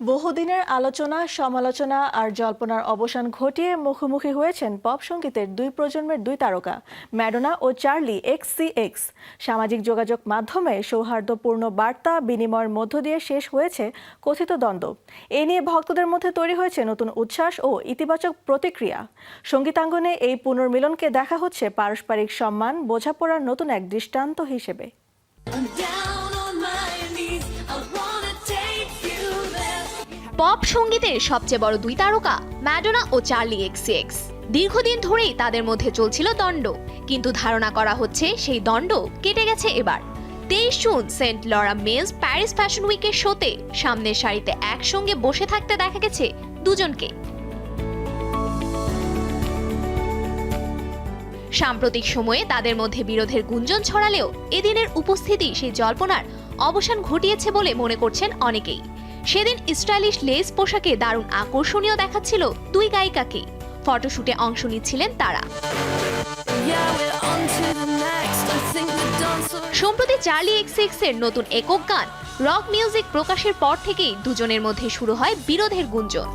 বহুদিনের আলোচনা সমালোচনা আর জল্পনার অবসান ঘটিয়ে মুখোমুখি হয়েছেন পপ সঙ্গীতের দুই প্রজন্মের দুই তারকা ম্যাডোনা ও চার্লি XCX। সামাজিক যোগাযোগ মাধ্যমে সৌহার্দ্যপূর্ণ বার্তা বিনিময়ের মধ্য দিয়ে শেষ হয়েছে কথিত দ্বন্দ্ব। এ নিয়ে ভক্তদের মধ্যে তৈরি হয়েছে নতুন উচ্ছ্বাস ও ইতিবাচক প্রতিক্রিয়া। সঙ্গীতাঙ্গনে এই পুনর্মিলনকে দেখা হচ্ছে পারস্পরিক সম্মান বোঝাপড়ার নতুন এক দৃষ্টান্ত হিসেবে। পপ সঙ্গীতের সবচেয়ে বড় দুই তারকা ম্যাডোনা ও চার্লি XCX। দীর্ঘদিন ধরেই তাদের মধ্যে চলছিল দ্বন্দ্ব, কিন্তু ধারণা করা হচ্ছে সেই দ্বন্দ্ব কেটে গেছে এবার। 23 June Saint Laura Mills Paris fashion উইকের শোতে সামনের সারিতে একসঙ্গে বসে থাকতে দেখা গেছে দুজনকে। সাম্প্রতিক সময়ে তাদের মধ্যে বিরোধের গুঞ্জন ছড়ালেও এদিনের উপস্থিতি সেই জল্পনার অবসান ঘটিয়েছে বলে মনে করছেন অনেকেই। সেদিন স্টাইলিশ লেস পোশাকে দারুণ আকর্ষণীয় দেখাচ্ছিল দুই গায়িকাকে। ফটোশুটে অংশ নিচ্ছিলেন তারা। সম্প্রতি চার্লি XCX এর নতুন একক গান রক মিউজিক প্রকাশের পর থেকেই দুজনের মধ্যে শুরু হয় বিরোধের গুঞ্জন।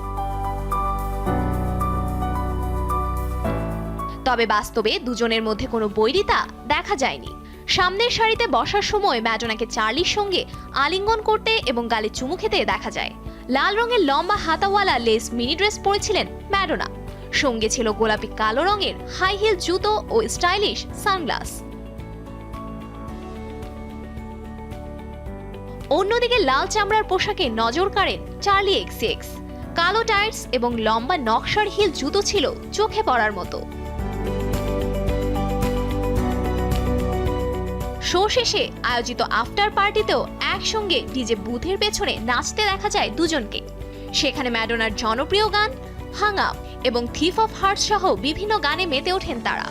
তবে বাস্তবে দুজনের মধ্যে কোনো বৈরিতা দেখা যায়নি। সামনের সারিতে বসার সময় ম্যাডোনাকে চার্লির সঙ্গে আলিঙ্গন করতে এবং গালে চুমু খেতে দেখা যায়। লাল রঙের লম্বা হাতাওয়ালা লেস মিনি ড্রেস পরেছিলেন ম্যাডোনা। সঙ্গে ছিল গোলাপি কালো রঙের হাই হিল জুতো ও স্টাইলিশ সানগ্লাস। অন্যদিকে লাল চামড়ার পোশাকে নজর কাড়েন চার্লি XCX। কালো টায়ার্স এবং লম্বা নকশার হিল জুতো ছিল চোখে পড়ার মতো। শো শেষে আয়োজিত আফটার পার্টিতেও একসঙ্গে ডিজে বুথের পেছনে নাচতে দেখা যায় দুজনকে। সেখানে ম্যাডোনার জনপ্রিয় গান হাং আপ এবং থিফ অফ হার্টস সহ বিভিন্ন গানে মেতে ওঠেন তারা।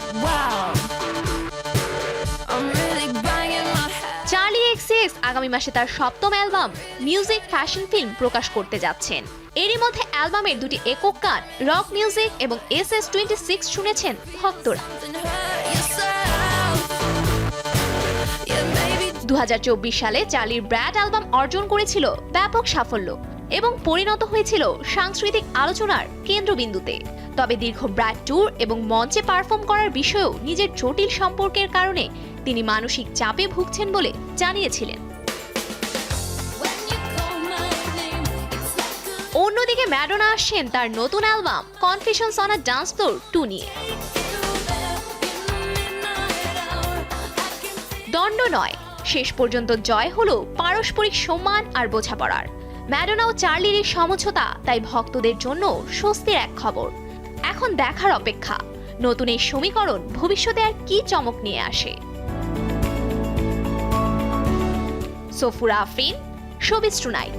চার্লি XCX আগামী মাসে তার সপ্তম অ্যালবাম মিউজিক ফ্যাশন ফিল্ম প্রকাশ করতে যাচ্ছেন। এরই মধ্যে অ্যালবামের দুটি একক গান রক মিউজিক এবং SS26 শুনেছেন ভক্তরা। 2024 সালে চার্লির ব্র্যাড অ্যালবাম অর্জন করেছিল ব্যাপক সাফল্য এবং পরিণত হয়েছিল সাংস্কৃতিক আলোচনার কেন্দ্রবিন্দুতে। তবে দীর্ঘ ব্র্যাড ট্যুর এবং মঞ্চে পারফর্ম করার বিষয়েও নিজের জটিল সম্পর্কের কারণে তিনি মানসিক চাপে ভুগছেন বলে জানিয়েছিলেন। অন্যদিকে ম্যাডোনা আসছেন তার নতুন album confessions on a dance floor 2 নিয়ে। দ্বন্দ্ব নয়, শেষ পর্যন্ত জয় হলো পারস্পরিক সম্মান আর বোঝাপড়ার। ম্যাডোনা ও চার্লির এই সমঝোতা তাই ভক্তদের জন্য স্বস্তির এক খবর। এখন দেখার অপেক্ষা নতুন এই সমীকরণ ভবিষ্যতে আর কি চমক নিয়ে আসে। Safura Afrin, showbiz tonight.